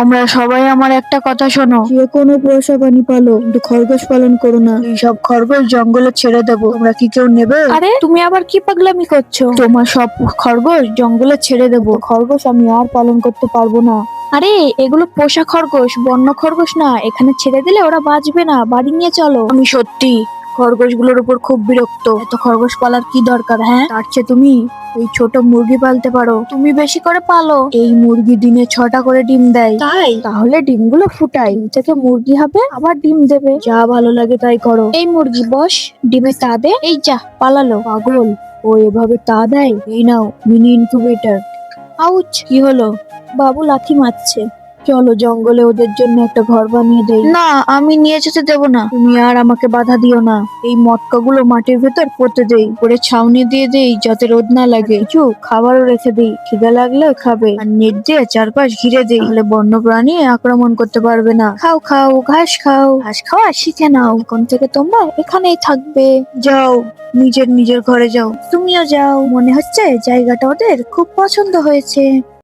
তোমরা সবাই আমার একটা কথা শোনো, যে কোনো পোষা প্রাণী পালো, কিন্তু খরগোশ পালন করো না। এইসব খরগোশ জঙ্গলে ছেড়ে দেবো, তোমরা কি কেউ নেবে? আরে তুমি আবার কি পাগলামি করছো? তোমার সব খরগোশ জঙ্গলে ছেড়ে দেবো। খরগোশ আমি আর পালন করতে পারবো না। আরে এগুলো পোষা খরগোশ, বন্য খরগোশ না, এখানে ছেড়ে দিলে ওরা বাঁচবে না, বাড়ি নিয়ে চলো। আমি সত্যি খরগোশগুলোর উপর খুব বিরক্ত। এত খরগোশ পালার কি দরকার? হ্যাঁ, তার চেয়ে তুমি এই ছোট মুরগি পালতে পারো। তুমি বেশি করে পালো। এই মুরগি দিনে 6টা করে ডিম দেয়। তাই? তাহলে ডিমগুলো ফুটাই, ডিম থেকে মুরগি হবে, আবার ডিম দেবে। যা ভালো লাগে তাই করো। এই মুরগি বস, ডিমে তা দে। এই যা পালালো। পাগল, ও এভাবে তা দেয়? এই নাও মিনি ইনকিউবেটর। আউচ! কি হলো? বাবু লাথি মারছে। চলো জঙ্গলে ওদের জন্য একটা ঘর বানিয়ে দেই। না, আমি নিয়ে যেতে দেবো না। তুমি আর আমাকে বাধা দিও না। এই মটকাগুলো মাটির ভেতর পুঁতে দেই, করে ছাউনি দিয়ে দেই যাতে রোদ না লাগে। কিছু খাবারও রেখে দিই, খিদে লাগলে খাবে। আর নেট দিয়ে চারপাশ ঘিরে দেই, তাহলে বন্য প্রাণী আক্রমণ করতে পারবে না। খাও খাও, ঘাস খাও, ঘাস খাওয়া শিখে নাও। এখন থেকে তোমরা এখানেই থাকবে। যাও, নিজের নিজের ঘরে যাও। তুমিও যাও। মনে হচ্ছে জায়গাটা ওদের খুব পছন্দ হয়েছে।